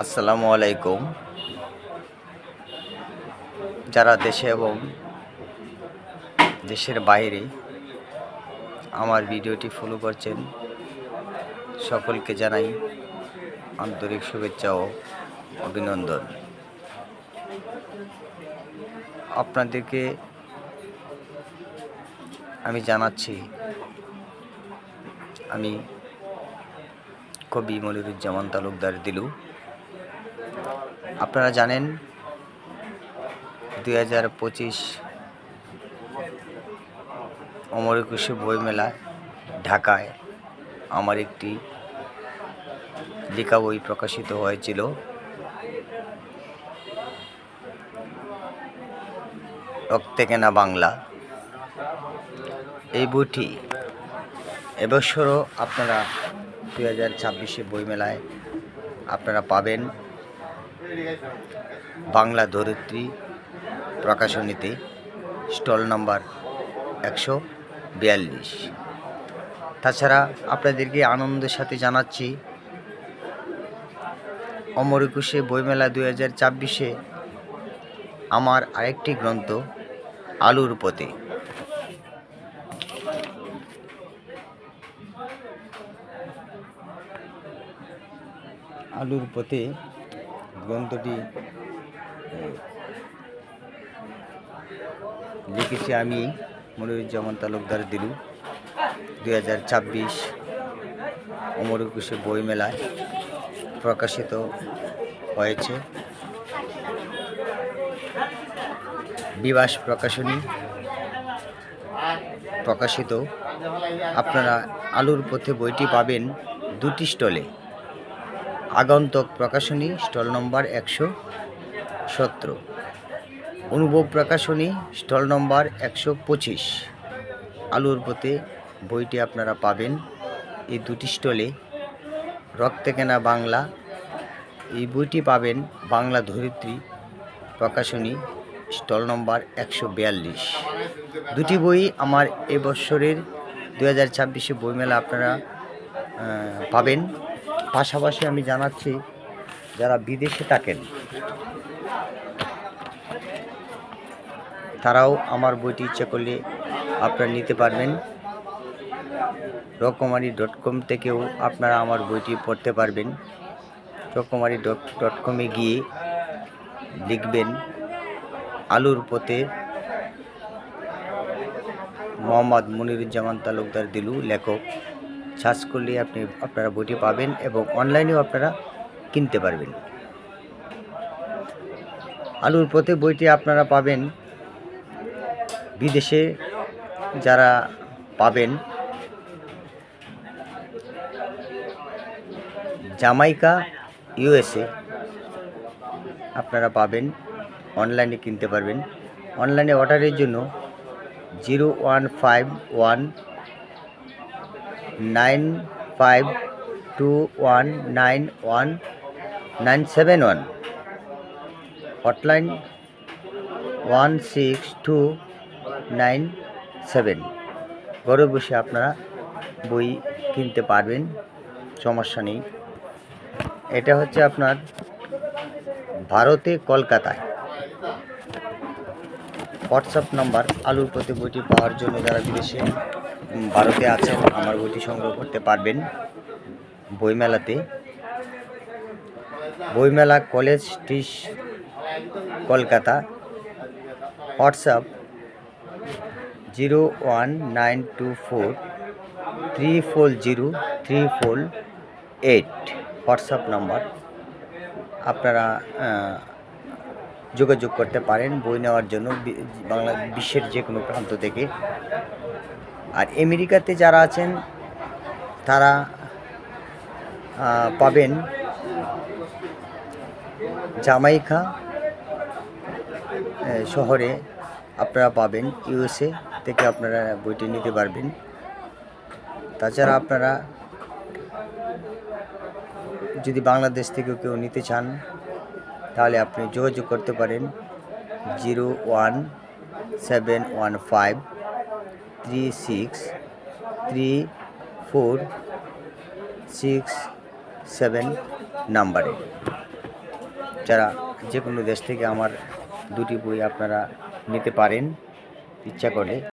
আসসালামু আলাইকুম। যারা দেশে এবং দেশের বাইরে আমার ভিডিওটি ফলো করছেন, সকলকে জানাই আন্তরিক শুভেচ্ছা ও অভিনন্দন। আপনাদেরকে আমি জানাচ্ছি, আমি কবি মনিরুজ্জামান তালুকদার দিলু। আপনারা জানেন 2025 অমর একুশে বইমেলা ঢাকায় আমার একটি লেখা বই প্রকাশিত হয়েছিল। রক্তে কেনা বাংলা। এই বইটি এবছরও আপনারা 2026 বইমেলায় আপনারা পাবেন বাংলা ধরিত্রী প্রকাশনীতে, স্টল নাম্বার 142। তাছাড়া আপনাদেরকে আনন্দের সাথে জানাচ্ছি, অমর একুশে বইমেলা 2026 আমার আরেকটি গ্রন্থ আলুর পথে। আলুর পথে গ্রন্থটি লিখেছি আমি, মনিরুজ্জামান তালুকদার দিলু। 2026 অমর একুশে বইমেলায় প্রকাশিত হয়েছে। বিবাস প্রকাশনী প্রকাশিত। আপনারা আলুর পথে বইটি পাবেন দুটি স্টলে। আগন্তক প্রকাশনী স্টল নম্বর 117, অনুভব প্রকাশনী স্টল নম্বর 125। আলুর পথে বইটি আপনারা পাবেন এই দুটি স্টলে। রক্তে কেনা বাংলা, এই বইটি পাবেন বাংলা ধরিত্রী প্রকাশনী স্টল নম্বর 142। দুটি বই আমার এবছরের 2026 বইমেলা আপনারা পাবেন। পাশাপাশি আমি জানাচ্ছি, যারা বিদেশে থাকেন তারাও আমার বইটি ইচ্ছে করলে আপনারা নিতে পারবেন। রকমারি.com থেকেও আপনারা আমার বইটি পড়তে পারবেন। রকমারি.com-এ গিয়ে লিখবেন আলুর পথে মোহাম্মদ মনিরুজ্জামান তালুকদার দিলু লেখক, সার্চ করলে আপনারা বইটি পাবেন এবং অনলাইনেও আপনারা কিনতে পারবেন। আলুর পথে বইটি আপনারা পাবেন বিদেশে, যারা পাবেন জামাইকা, USA আপনারা পাবেন, অনলাইনে কিনতে পারবেন। অনলাইনে অর্ডারের জন্য 0151952191971, হটলাইন 16297। ঘরে বসে আপনারা বই কিনতে পারবেন, সমস্যা নেই। এটা হচ্ছে আপনার ভারতে, কলকাতায়। হোয়াটসঅ্যাপ নাম্বার আলুর পথে বইটি পাওয়ার জন্য যারা বিদেশে ভারতে আছেন আমার বইটি সংগ্রহ করতে পারবেন বইমেলাতে। বইমেলা college street, Kolkata. WhatsApp 01924340348 WhatsApp number. আপনারা যোগাযোগ করতে পারেন বই নেওয়ার জন্য বিশ্বের যে কোনো প্রান্ত থেকে। আর আমেরিকাতে যারা আছেন তারা পাবেন জামাইকা শহরে আপনারা পাবেন। USA থেকে আপনারা বইটি নিতে পারবেন। তাছাড়া আপনারা যদি বাংলাদেশ থেকেও কেউ নিতে চান তাহলে আপনি যোগাযোগ করতে পারেন 01715363467 নাম্বারে। যারা যে কোনো দেশ থেকে আমার দুটি বই আপনারা নিতে পারেন ইচ্ছা করে।